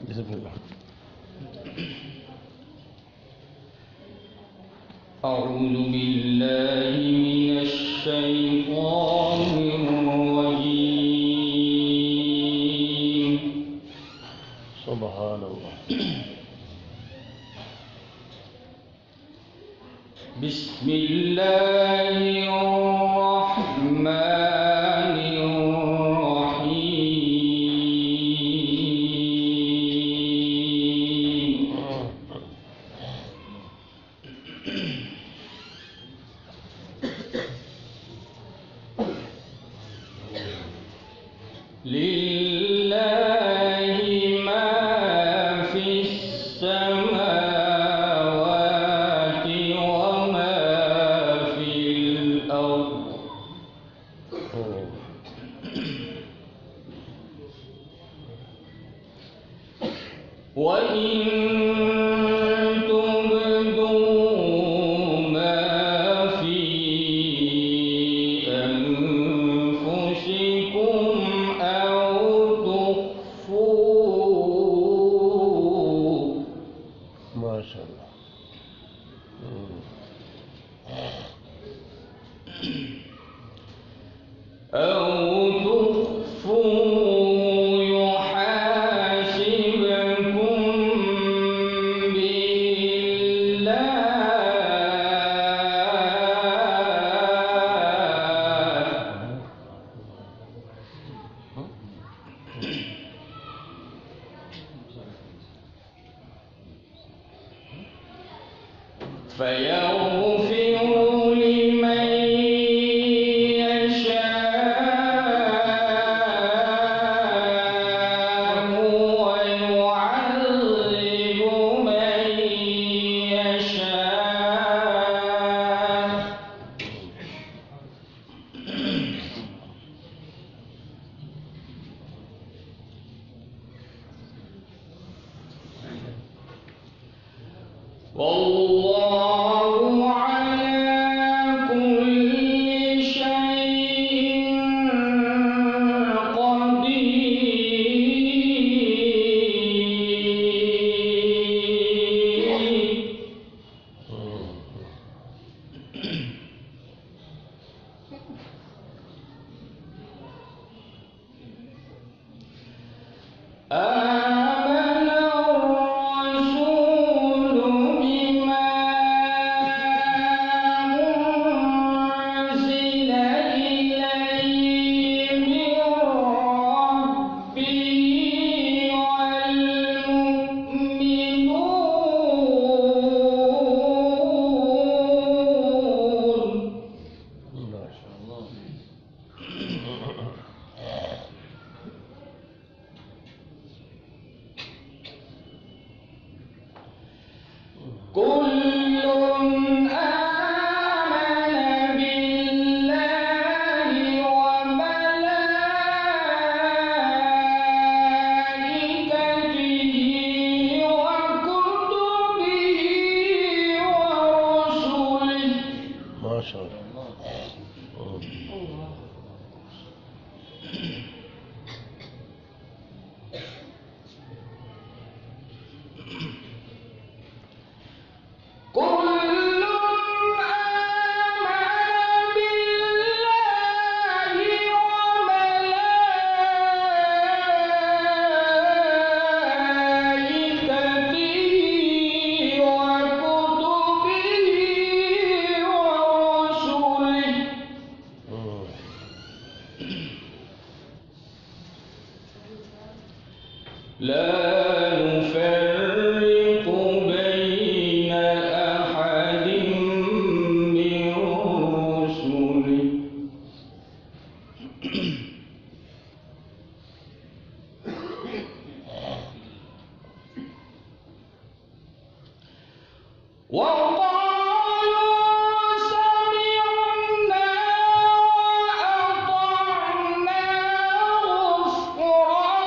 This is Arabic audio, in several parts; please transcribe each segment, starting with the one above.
بسم الله. أعوذ بالله من الشيطان الرجيم. سبحان الله. بسم الله الرحمن الرحيم. لله ما في السماوات وما في الأرض. وإن تبدوا ما في أنفسكم أو تخفوه ما شاء الله. يحاسبكم فيغفر لمن يشاء ويعذب من يشاء. والله على كل شيء قدير. كل آمن بالله وملائكته وكتبه ورسله. ما شاء الله. كل آمن بالله وملائكته وكتبه ورسله لا نفرق بين أحد من رسله. وقالوا سمعنا وأطعنا غفرانك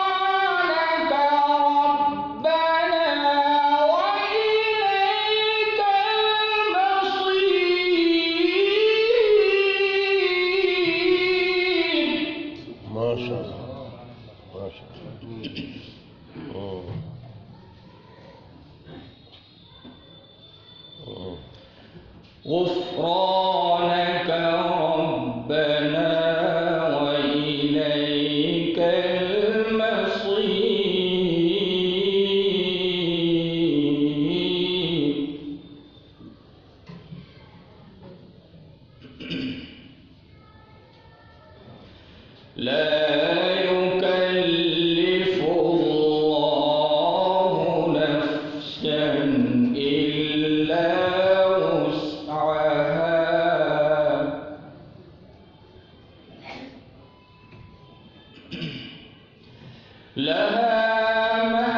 غفرانك ربنا وإليك المصير. لا يكلف الله نفسا إلا وسعها. لها ما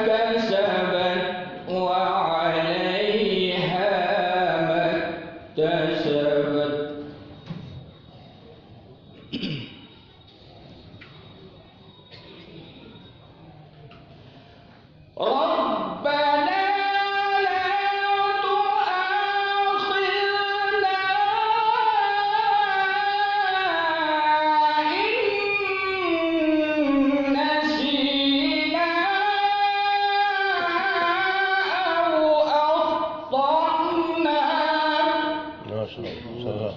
كسبت وعليها ما اكتسبت. ربنا لا تؤاخذنا إن نسينا أو أخطأنا. ما شاء الله.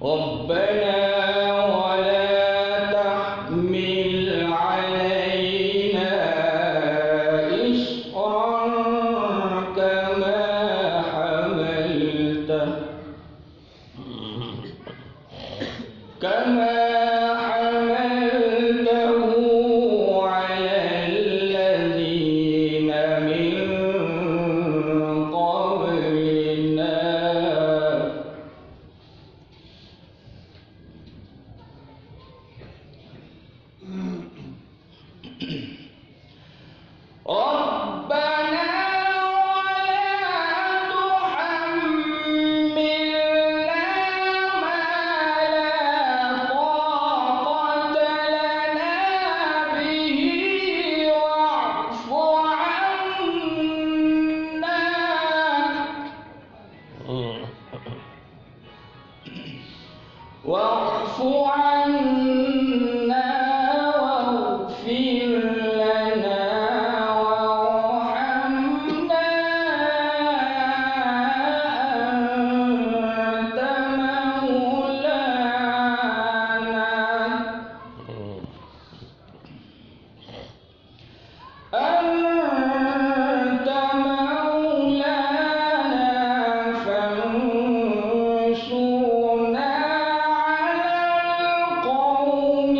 ربنا ولا تحمل علينا إصرا كما حملته على الذين من قبلنا. ربنا ولا تحملنا ما لا طاقة لنا به واعف عنا. واعف عنا واغفر لنا وارحمنا أنت مولانا. أنت مولانا فانصرنا على القوم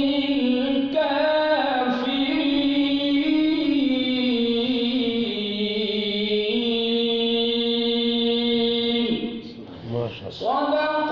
الكافرين. ما شاء الله. صدق